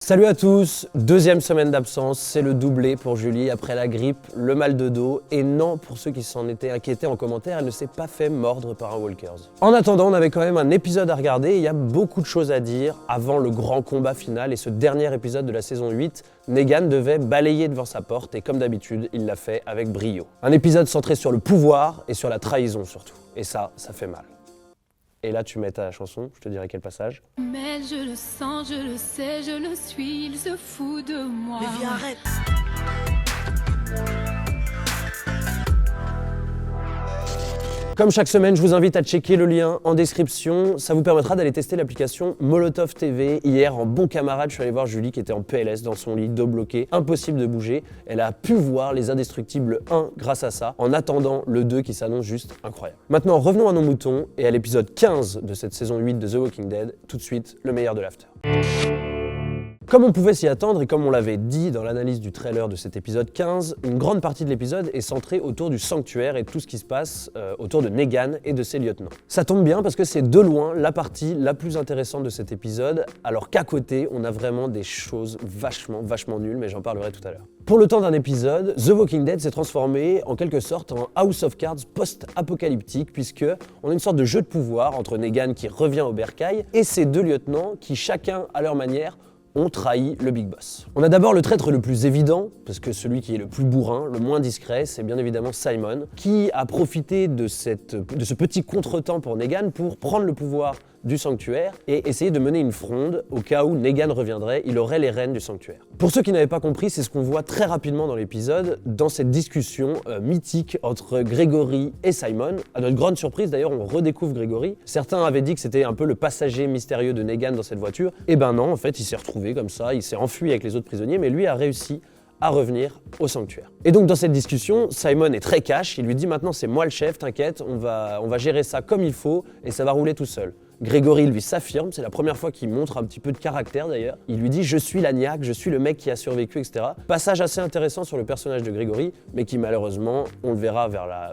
Salut à tous, deuxième semaine d'absence, c'est le doublé pour Julie après la grippe, le mal de dos et non, pour ceux qui s'en étaient inquiétés en commentaire, elle ne s'est pas fait mordre par un Walkers. En attendant, on avait quand même un épisode à regarder et il y a beaucoup de choses à dire avant le grand combat final et ce dernier épisode de la saison 8, Negan devait balayer devant sa porte et comme d'habitude, il l'a fait avec brio. Un épisode centré sur le pouvoir et sur la trahison surtout, et ça fait mal. Et là, tu mets ta chanson, je te dirai quel passage. Mais je le sens, je le sais, je le suis, il se fout de moi. Mais viens, arrête. Comme chaque semaine, je vous invite à checker le lien en description. Ça vous permettra d'aller tester l'application Molotov TV. Hier, en bon camarade, je suis allé voir Julie qui était en PLS dans son lit, dos bloqué, impossible de bouger. Elle a pu voir Les Indestructibles 1 grâce à ça, en attendant le 2 qui s'annonce juste incroyable. Maintenant, revenons à nos moutons et à l'épisode 15 de cette saison 8 de The Walking Dead. Tout de suite, le meilleur de l'after. Comme on pouvait s'y attendre et comme on l'avait dit dans l'analyse du trailer de cet épisode 15, une grande partie de l'épisode est centrée autour du sanctuaire et tout ce qui se passe autour de Negan et de ses lieutenants. Ça tombe bien parce que c'est de loin la partie la plus intéressante de cet épisode, alors qu'à côté, on a vraiment des choses vachement nulles, mais j'en parlerai tout à l'heure. Pour le temps d'un épisode, The Walking Dead s'est transformé en quelque sorte en House of Cards post-apocalyptique puisque on a une sorte de jeu de pouvoir entre Negan qui revient au bercail et ses deux lieutenants qui chacun à leur manière ont trahi le Big Boss. On a d'abord le traître le plus évident, parce que celui qui est le plus bourrin, le moins discret, c'est bien évidemment Simon, qui a profité de ce petit contretemps pour Negan pour prendre le pouvoir du sanctuaire et essayer de mener une fronde au cas où Negan reviendrait, il aurait les rênes du sanctuaire. Pour ceux qui n'avaient pas compris, c'est ce qu'on voit très rapidement dans l'épisode, dans cette discussion mythique entre Gregory et Simon. À notre grande surprise d'ailleurs, on redécouvre Gregory. Certains avaient dit que c'était un peu le passager mystérieux de Negan dans cette voiture. Et ben non, en fait, il s'est retrouvé comme ça, il s'est enfui avec les autres prisonniers, mais lui a réussi à revenir au sanctuaire. Et donc dans cette discussion, Simon est très cash, il lui dit maintenant c'est moi le chef, t'inquiète, on va gérer ça comme il faut et ça va rouler tout seul. Gregory lui s'affirme, c'est la première fois qu'il montre un petit peu de caractère d'ailleurs. Il lui dit « je suis l'agnac, je suis le mec qui a survécu, etc. » Passage assez intéressant sur le personnage de Gregory, mais qui malheureusement, on le verra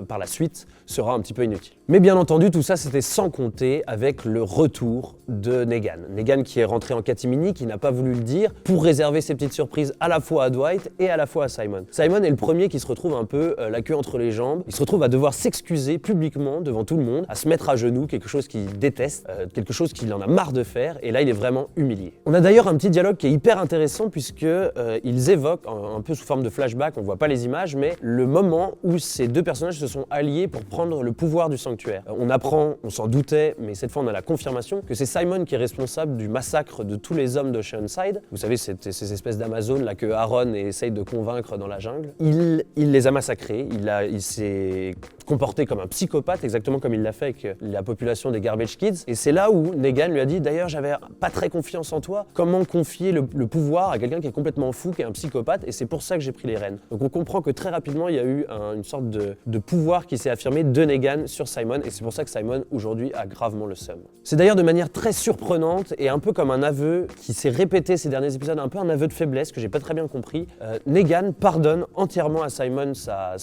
par la suite, sera un petit peu inutile. Mais bien entendu, tout ça c'était sans compter avec le retour de Negan. Negan qui est rentré en catimini, qui n'a pas voulu le dire, pour réserver ses petites surprises à la fois à Dwight et à la fois à Simon. Simon est le premier qui se retrouve un peu la queue entre les jambes. Il se retrouve à devoir s'excuser publiquement devant tout le monde, à se mettre à genoux, quelque chose qu'il déteste. Quelque chose qu'il en a marre de faire, et là il est vraiment humilié. On a d'ailleurs un petit dialogue qui est hyper intéressant puisque ils évoquent, un peu sous forme de flashback, on voit pas les images, mais le moment où ces deux personnages se sont alliés pour prendre le pouvoir du sanctuaire. On apprend, on s'en doutait, mais cette fois on a la confirmation que c'est Simon qui est responsable du massacre de tous les hommes d'Oceanside. Vous savez, ces espèces d'Amazones là que Aaron essaye de convaincre dans la jungle. Il les a massacrés, il s'est comporté comme un psychopathe, exactement comme il l'a fait avec la population des Garbage Kids. Et c'est là où Negan lui a dit « D'ailleurs, j'avais pas très confiance en toi. Comment confier le pouvoir à quelqu'un qui est complètement fou, qui est un psychopathe ?» Et c'est pour ça que j'ai pris les rênes. Donc on comprend que très rapidement, il y a eu une sorte de pouvoir qui s'est affirmé de Negan sur Simon. Et c'est pour ça que Simon, aujourd'hui, a gravement le seum. C'est d'ailleurs de manière très surprenante et un peu comme un aveu qui s'est répété ces derniers épisodes, un peu un aveu de faiblesse que j'ai pas très bien compris. Negan pardonne entièrement à Simon sa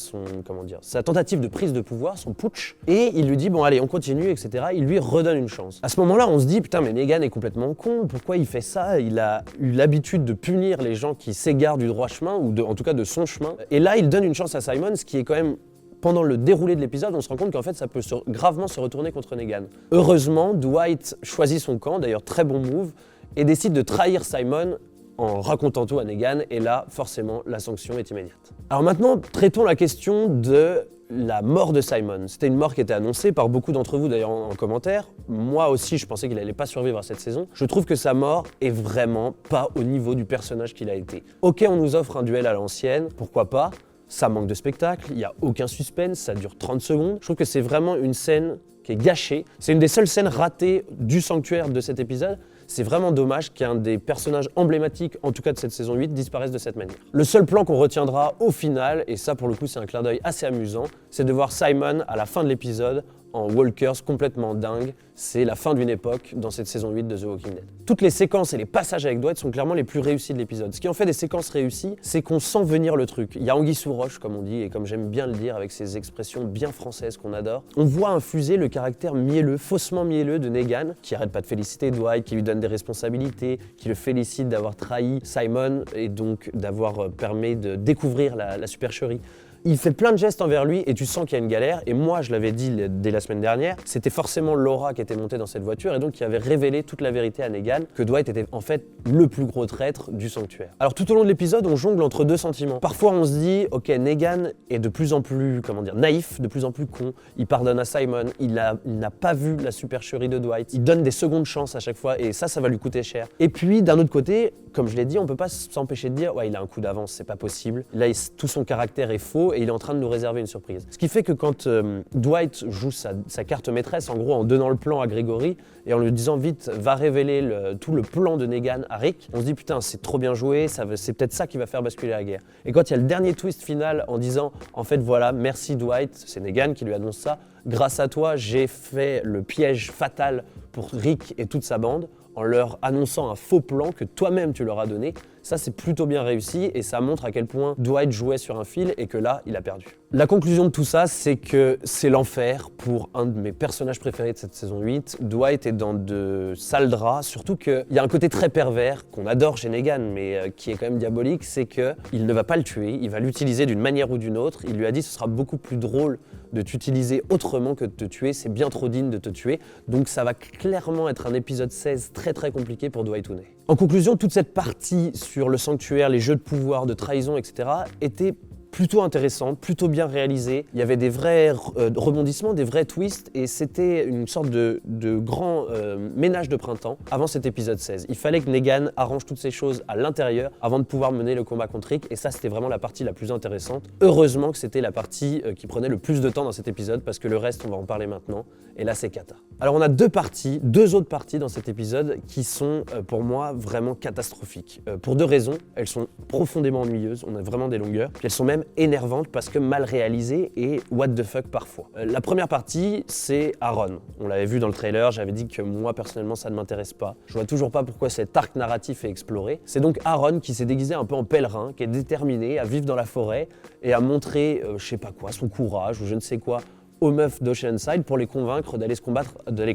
tentative de prise de pouvoir, son putsch, et il lui dit bon allez on continue, etc. Il lui redonne une chance. À ce moment-là, on se dit putain mais Negan est complètement con, pourquoi il fait ça? Il a eu l'habitude de punir les gens qui s'égarent du droit chemin, ou en tout cas de son chemin. Et là, il donne une chance à Simon, ce qui est quand même pendant le déroulé de l'épisode, on se rend compte qu'en fait ça peut gravement se retourner contre Negan. Heureusement, Dwight choisit son camp, d'ailleurs très bon move, et décide de trahir Simon en racontant tout à Negan, et là, forcément, la sanction est immédiate. Alors maintenant, traitons la question de la mort de Simon. C'était une mort qui était annoncée par beaucoup d'entre vous d'ailleurs en commentaire. Moi aussi, je pensais qu'il allait pas survivre à cette saison. Je trouve que sa mort est vraiment pas au niveau du personnage qu'il a été. Ok, on nous offre un duel à l'ancienne, pourquoi pas? Ça manque de spectacle, il n'y a aucun suspense, ça dure 30 secondes. Je trouve que c'est vraiment une scène qui est gâchée. C'est une des seules scènes ratées du sanctuaire de cet épisode. C'est vraiment dommage qu'un des personnages emblématiques, en tout cas de cette saison 8, disparaisse de cette manière. Le seul plan qu'on retiendra au final, et ça pour le coup c'est un clin d'œil assez amusant, c'est de voir Simon à la fin de l'épisode en walkers complètement dingues. C'est la fin d'une époque dans cette saison 8 de The Walking Dead. Toutes les séquences et les passages avec Dwight sont clairement les plus réussis de l'épisode. Ce qui en fait des séquences réussies, c'est qu'on sent venir le truc. Il y a anguille sous roche, comme on dit, et comme j'aime bien le dire avec ces expressions bien françaises qu'on adore. On voit infuser le caractère mielleux, faussement mielleux de Negan, qui arrête pas de féliciter Dwight, qui lui donne des responsabilités, qui le félicite d'avoir trahi Simon et donc d'avoir permis de découvrir la supercherie. Il fait plein de gestes envers lui et tu sens qu'il y a une galère. Et moi, je l'avais dit dès la semaine dernière, c'était forcément Laura qui était montée dans cette voiture et donc qui avait révélé toute la vérité à Negan, que Dwight était en fait le plus gros traître du sanctuaire. Alors tout au long de l'épisode, on jongle entre deux sentiments. Parfois, on se dit, ok, Negan est de plus en plus, naïf, de plus en plus con. Il pardonne à Simon, il n'a pas vu la supercherie de Dwight. Il donne des secondes chances à chaque fois et ça va lui coûter cher. Et puis, d'un autre côté, comme je l'ai dit, on peut pas s'empêcher de dire, ouais, il a un coup d'avance, c'est pas possible. Là, tout son caractère est faux et il est en train de nous réserver une surprise. Ce qui fait que quand Dwight joue sa carte maîtresse, en gros en donnant le plan à Gregory et en lui disant vite va révéler tout le plan de Negan à Rick, on se dit putain c'est trop bien joué, c'est peut-être ça qui va faire basculer la guerre. Et quand il y a le dernier twist final en disant en fait voilà merci Dwight, c'est Negan qui lui annonce ça, grâce à toi j'ai fait le piège fatal pour Rick et toute sa bande, en leur annonçant un faux plan que toi-même tu leur as donné. Ça, c'est plutôt bien réussi et ça montre à quel point Dwight jouait sur un fil et que là, il a perdu. La conclusion de tout ça, c'est que c'est l'enfer pour un de mes personnages préférés de cette saison 8. Dwight est dans de sales draps, surtout qu'il y a un côté très pervers qu'on adore chez Negan, mais qui est quand même diabolique, c'est qu'il ne va pas le tuer, il va l'utiliser d'une manière ou d'une autre. Il lui a dit ce sera beaucoup plus drôle de t'utiliser autrement que de te tuer, c'est bien trop digne de te tuer. Donc ça va clairement être un épisode 16 très très compliqué pour Dwight Tooney. En conclusion, toute cette partie sur le sanctuaire, les jeux de pouvoir, de trahison, etc. était plutôt intéressante, plutôt bien réalisée. Il y avait des vrais rebondissements, des vrais twists et c'était une sorte de grand ménage de printemps avant cet épisode 16. Il fallait que Negan arrange toutes ces choses à l'intérieur avant de pouvoir mener le combat contre Rick et ça c'était vraiment la partie la plus intéressante. Heureusement que c'était la partie qui prenait le plus de temps dans cet épisode parce que le reste on va en parler maintenant et là c'est cata. Alors on a deux autres parties dans cet épisode qui sont pour moi vraiment catastrophiques. Pour deux raisons, elles sont profondément ennuyeuses, on a vraiment des longueurs, puis elles sont même énervantes parce que mal réalisées et what the fuck parfois. La première partie, c'est Aaron. On l'avait vu dans le trailer, j'avais dit que moi personnellement ça ne m'intéresse pas. Je vois toujours pas pourquoi cet arc narratif est exploré. C'est donc Aaron qui s'est déguisé un peu en pèlerin, qui est déterminé à vivre dans la forêt et à montrer, je sais pas quoi, son courage ou je ne sais quoi aux meufs d'Oceanside pour les convaincre d'aller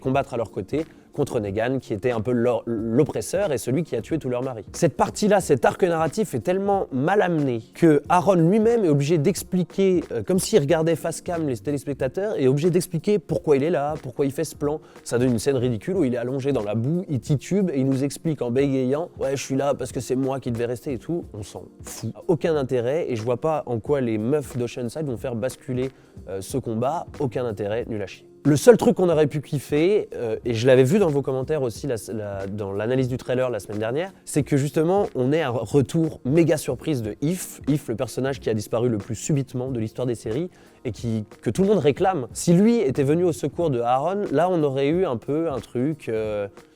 combattre à leur côté contre Negan, qui était un peu l'oppresseur et celui qui a tué tous leurs maris. Cette partie-là, cet arc narratif est tellement mal amené que Aaron lui-même est obligé d'expliquer, comme s'il regardait face cam les téléspectateurs, est obligé d'expliquer pourquoi il est là, pourquoi il fait ce plan. Ça donne une scène ridicule où il est allongé dans la boue, il titube et il nous explique en bégayant « Ouais, je suis là parce que c'est moi qui devais rester et tout ». On s'en fout. Aucun intérêt et je vois pas en quoi les meufs d'Oceanside vont faire basculer ce combat. Aucun intérêt, nul à chier. Le seul truc qu'on aurait pu kiffer, et je l'avais vu dans vos commentaires aussi dans l'analyse du trailer la semaine dernière, c'est que justement on ait un retour méga surprise de If, le personnage qui a disparu le plus subitement de l'histoire des séries et que tout le monde réclame. Si lui était venu au secours de Aaron, là on aurait eu un peu un truc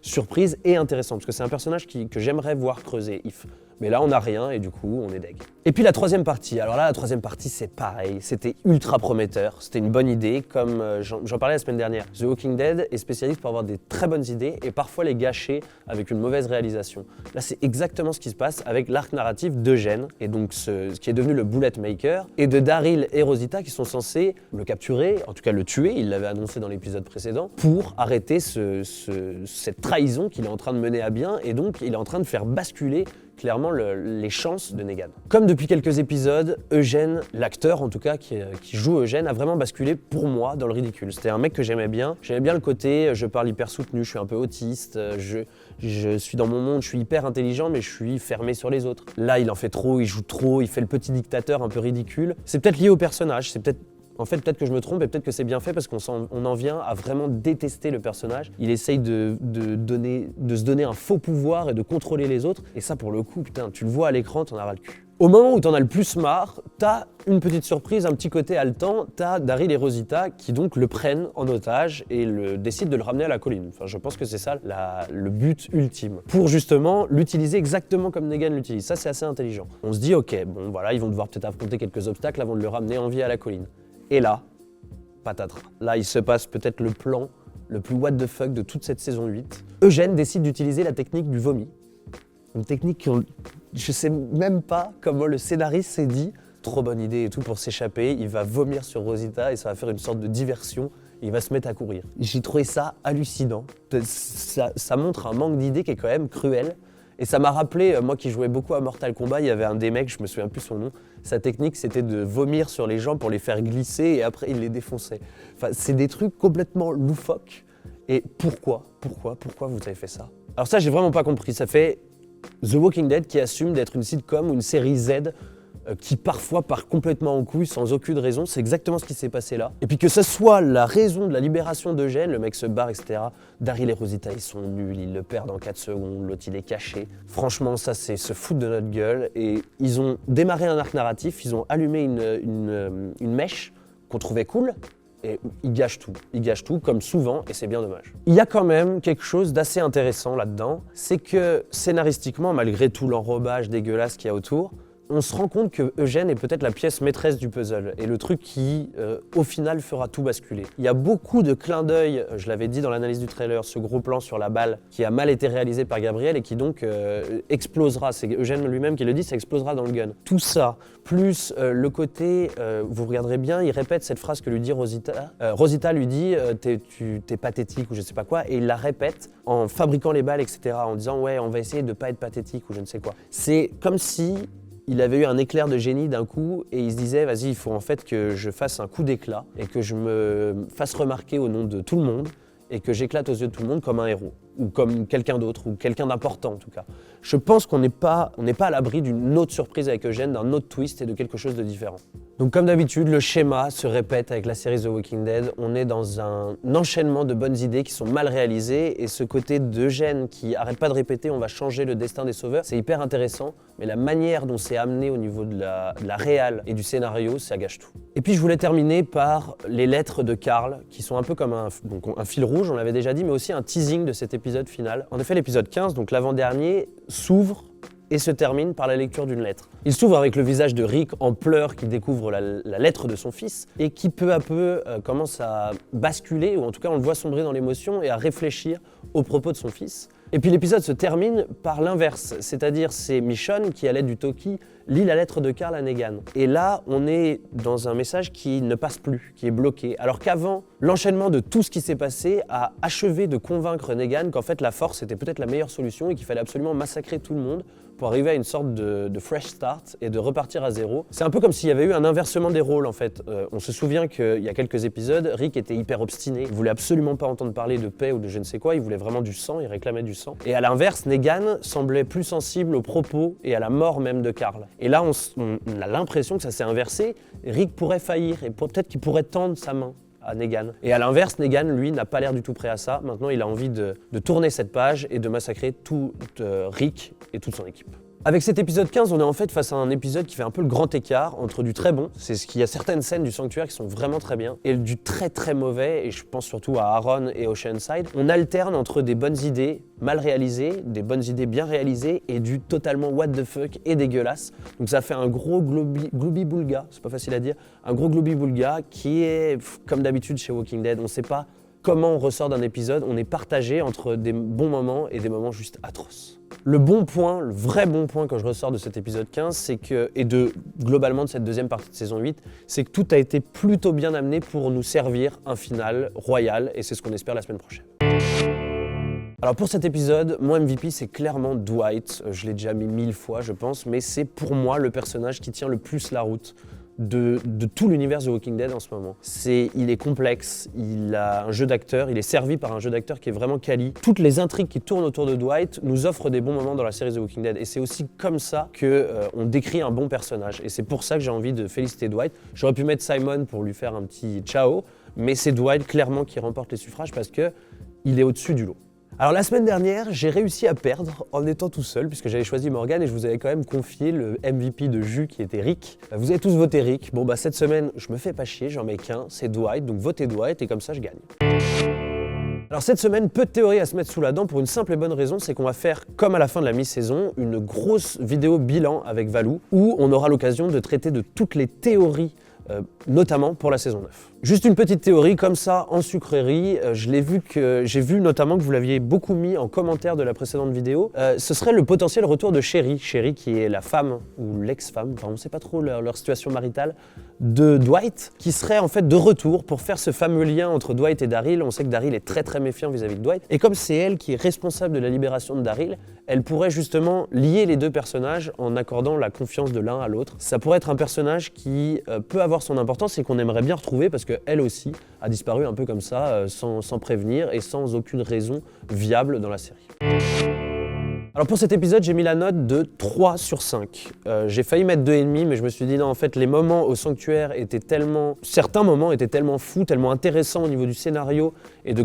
surprise et intéressant, parce que c'est un personnage que j'aimerais voir creuser If. Mais là, on n'a rien et du coup, on est deg. Et puis la troisième partie. Alors là, la troisième partie, c'est pareil. C'était ultra prometteur. C'était une bonne idée. Comme j'en parlais la semaine dernière, The Walking Dead est spécialiste pour avoir des très bonnes idées et parfois les gâcher avec une mauvaise réalisation. Là, c'est exactement ce qui se passe avec l'arc narratif d'Eugène, et donc ce qui est devenu le Bullet Maker, et de Daryl et Rosita qui sont censés le capturer, en tout cas le tuer, il l'avait annoncé dans l'épisode précédent, pour arrêter cette trahison qu'il est en train de mener à bien, et donc il est en train de faire basculer clairement les chances de Negan. Comme depuis quelques épisodes, Eugène, l'acteur en tout cas qui joue Eugène, a vraiment basculé pour moi dans le ridicule. C'était un mec que j'aimais bien le côté je parle hyper soutenu, je suis un peu autiste, je suis dans mon monde, je suis hyper intelligent mais je suis fermé sur les autres. Là il en fait trop, il joue trop, il fait le petit dictateur un peu ridicule. C'est peut-être lié au personnage, c'est peut-être que je me trompe et peut-être que c'est bien fait parce qu'on en vient à vraiment détester le personnage. Il essaye de se donner un faux pouvoir et de contrôler les autres. Et ça, pour le coup, putain, tu le vois à l'écran, t'en as ras le cul. Au moment où t'en as le plus marre, t'as une petite surprise, un petit côté haletant, t'as Daryl et Rosita qui donc le prennent en otage et décident de le ramener à la colline. Enfin, je pense que c'est ça le but ultime. Pour justement l'utiliser exactement comme Negan l'utilise. Ça, c'est assez intelligent. On se dit, ok, bon voilà, ils vont devoir peut-être affronter quelques obstacles avant de le ramener en vie à la colline. Et là, patatras. Là, il se passe peut-être le plan le plus what the fuck de toute cette saison 8. Eugène décide d'utiliser la technique du vomi. Une technique que je sais même pas comment le scénariste s'est dit. Trop bonne idée et tout pour s'échapper. Il va vomir sur Rosita et ça va faire une sorte de diversion. Il va se mettre à courir. J'ai trouvé ça hallucinant. Ça montre un manque d'idées qui est quand même cruel. Et ça m'a rappelé, moi qui jouais beaucoup à Mortal Kombat, il y avait un des mecs, je me souviens plus son nom, sa technique c'était de vomir sur les gens pour les faire glisser et après il les défonçait. Enfin, c'est des trucs complètement loufoques. Et pourquoi vous avez fait ça? Alors ça, j'ai vraiment pas compris. Ça fait The Walking Dead qui assume d'être une sitcom ou une série Z qui parfois part complètement en couille sans aucune raison. C'est exactement ce qui s'est passé là. Et puis que ce soit la raison de la libération d'Eugène, le mec se barre, etc. Daryl et Rosita, ils sont nuls, ils le perdent en 4 secondes, l'autre il est caché. Franchement, ça c'est se foutre de notre gueule. Et ils ont démarré un arc narratif, ils ont allumé une mèche qu'on trouvait cool. Et ils gâchent tout comme souvent, et c'est bien dommage. Il y a quand même quelque chose d'assez intéressant là-dedans, c'est que scénaristiquement, malgré tout l'enrobage dégueulasse qu'il y a autour, on se rend compte que Eugène est peut-être la pièce maîtresse du puzzle et le truc qui, au final, fera tout basculer. Il y a beaucoup de clins d'œil, je l'avais dit dans l'analyse du trailer, ce gros plan sur la balle qui a mal été réalisé par Gabriel et qui donc explosera. C'est Eugène lui-même qui le dit, ça explosera dans le gun. Tout ça, plus le côté, vous regarderez bien, il répète cette phrase que lui dit Rosita. Rosita lui dit t'es pathétique ou je sais pas quoi, et il la répète en fabriquant les balles, etc., en disant ouais, on va essayer de pas être pathétique ou je ne sais quoi. C'est comme si il avait eu un éclair de génie d'un coup et il se disait vas-y, il faut en fait que je fasse un coup d'éclat et que je me fasse remarquer au nom de tout le monde et que j'éclate aux yeux de tout le monde comme un héros ou comme quelqu'un d'autre ou quelqu'un d'important en tout cas. Je pense qu'on n'est pas à l'abri d'une autre surprise avec Eugène, d'un autre twist et de quelque chose de différent. Donc comme d'habitude, le schéma se répète avec la série The Walking Dead. On est dans un enchaînement de bonnes idées qui sont mal réalisées et ce côté d'Eugène qui arrête pas de répéter on va changer le destin des sauveurs, c'est hyper intéressant, mais la manière dont c'est amené au niveau de la réal et du scénario, ça gâche tout. Et puis je voulais terminer par les lettres de Carl qui sont un peu comme un fil rouge, on l'avait déjà dit, mais aussi un teasing de cet épisode final. En effet, l'épisode 15, donc l'avant-dernier, s'ouvre et se termine par la lecture d'une lettre. Il s'ouvre avec le visage de Rick en pleurs qui découvre la lettre de son fils et qui peu à peu commence à basculer, ou en tout cas on le voit sombrer dans l'émotion et à réfléchir aux propos de son fils. Et puis l'épisode se termine par l'inverse, c'est-à-dire c'est Michonne qui, à l'aide du Toki, lit la lettre de Carl à Negan. Et là, on est dans un message qui ne passe plus, qui est bloqué. Alors qu'avant, l'enchaînement de tout ce qui s'est passé a achevé de convaincre Negan qu'en fait la force était peut-être la meilleure solution et qu'il fallait absolument massacrer tout le monde pour arriver à une sorte de fresh start et de repartir à zéro. C'est un peu comme s'il y avait eu un inversement des rôles en fait. On se souvient qu'il y a quelques épisodes, Rick était hyper obstiné, il voulait absolument pas entendre parler de paix ou de je ne sais quoi, il voulait vraiment du sang, il réclamait du sang. Et à l'inverse, Negan semblait plus sensible aux propos et à la mort même de Carl. Et là, on a l'impression que ça s'est inversé, Rick pourrait faillir et peut-être qu'il pourrait tendre sa main à Negan. Et à l'inverse, Negan, lui, n'a pas l'air du tout prêt à ça. Maintenant, il a envie de tourner cette page et de massacrer tout Rick et toute son équipe. Avec cet épisode 15, on est en fait face à un épisode qui fait un peu le grand écart entre du très bon, c'est ce qu'il y a certaines scènes du Sanctuaire qui sont vraiment très bien, et du très très mauvais, et je pense surtout à Aaron et Oceanside. On alterne entre des bonnes idées mal réalisées, des bonnes idées bien réalisées, et du totalement what the fuck et dégueulasse. Donc ça fait un gros globi-boulga, c'est pas facile à dire, un gros globi-boulga qui est, comme d'habitude chez Walking Dead, on sait pas comment on ressort d'un épisode, on est partagé entre des bons moments et des moments juste atroces. Le bon point, le vrai bon point que je ressors de cet épisode 15, c'est que, et globalement de cette deuxième partie de saison 8, c'est que tout a été plutôt bien amené pour nous servir un final royal, et c'est ce qu'on espère la semaine prochaine. Alors pour cet épisode, mon MVP c'est clairement Dwight, je l'ai déjà mis 1000 fois je pense, mais c'est pour moi le personnage qui tient le plus la route de tout l'univers de Walking Dead en ce moment. Il est complexe, il a un jeu d'acteur, il est servi par un jeu d'acteur qui est vraiment quali. Toutes les intrigues qui tournent autour de Dwight nous offrent des bons moments dans la série The Walking Dead, et c'est aussi comme ça qu'on décrit un bon personnage, et c'est pour ça que j'ai envie de féliciter Dwight. J'aurais pu mettre Simon pour lui faire un petit ciao, mais c'est Dwight clairement qui remporte les suffrages parce qu'il est au-dessus du lot. Alors la semaine dernière, j'ai réussi à perdre en étant tout seul puisque j'avais choisi Morgan et je vous avais quand même confié le MVP de Jus qui était Rick. Vous avez tous voté Rick. Bon bah cette semaine, je me fais pas chier, j'en mets qu'un, c'est Dwight, donc votez Dwight et comme ça je gagne. Alors cette semaine, peu de théories à se mettre sous la dent pour une simple et bonne raison, c'est qu'on va faire, comme à la fin de la mi-saison, une grosse vidéo bilan avec Valou où on aura l'occasion de traiter de toutes les théories notamment pour la saison 9. Juste une petite théorie comme ça en sucrerie, j'ai vu notamment que vous l'aviez beaucoup mis en commentaire de la précédente vidéo, ce serait le potentiel retour de Sherry qui est la femme ou l'ex-femme, enfin on ne sait pas trop leur situation maritale, de Dwight, qui serait en fait de retour pour faire ce fameux lien entre Dwight et Daryl. On sait que Daryl est très méfiant vis-à-vis de Dwight, et comme c'est elle qui est responsable de la libération de Daryl, elle pourrait justement lier les deux personnages en accordant la confiance de l'un à l'autre. Ça pourrait être un personnage qui peut avoir son importance et qu'on aimerait bien retrouver parce qu'elle aussi a disparu un peu comme ça, sans prévenir et sans aucune raison viable dans la série. Alors pour cet épisode, j'ai mis la note de 3 sur 5. J'ai failli mettre 2,5, mais je me suis dit non, en fait, les moments au sanctuaire certains moments étaient tellement fous, tellement intéressants au niveau du scénario et de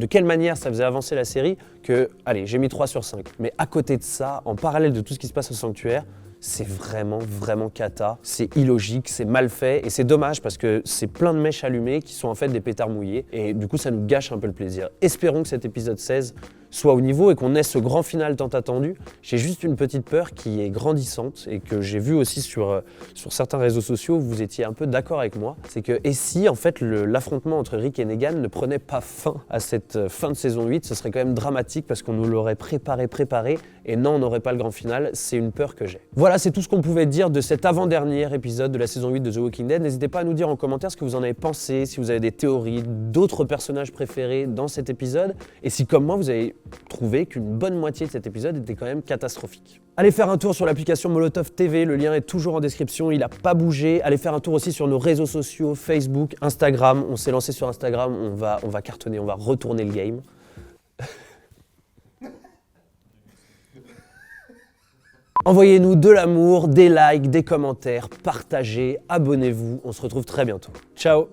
quelle manière ça faisait avancer la série que, allez, j'ai mis 3 sur 5. Mais à côté de ça, en parallèle de tout ce qui se passe au sanctuaire, c'est vraiment cata, c'est illogique, c'est mal fait et c'est dommage parce que c'est plein de mèches allumées qui sont en fait des pétards mouillés et du coup ça nous gâche un peu le plaisir. Espérons que cet épisode 16 soit au niveau et qu'on ait ce grand final tant attendu. J'ai juste une petite peur qui est grandissante et que j'ai vu aussi sur certains réseaux sociaux, vous étiez un peu d'accord avec moi, c'est que et si en fait l'affrontement entre Rick et Negan ne prenait pas fin à cette fin de saison 8, ce serait quand même dramatique parce qu'on nous l'aurait préparé et non, on n'aurait pas le grand final, c'est une peur que j'ai. Voilà, c'est tout ce qu'on pouvait dire de cet avant-dernier épisode de la saison 8 de The Walking Dead. N'hésitez pas à nous dire en commentaire ce que vous en avez pensé, si vous avez des théories, d'autres personnages préférés dans cet épisode, et si comme moi vous avez trouvé qu'une bonne moitié de cet épisode était quand même catastrophique. Allez faire un tour sur l'application Molotov TV, le lien est toujours en description, il n'a pas bougé. Allez faire un tour aussi sur nos réseaux sociaux, Facebook, Instagram. On s'est lancé sur Instagram, on va cartonner, on va retourner le game. Envoyez-nous de l'amour, des likes, des commentaires, partagez, abonnez-vous, on se retrouve très bientôt. Ciao!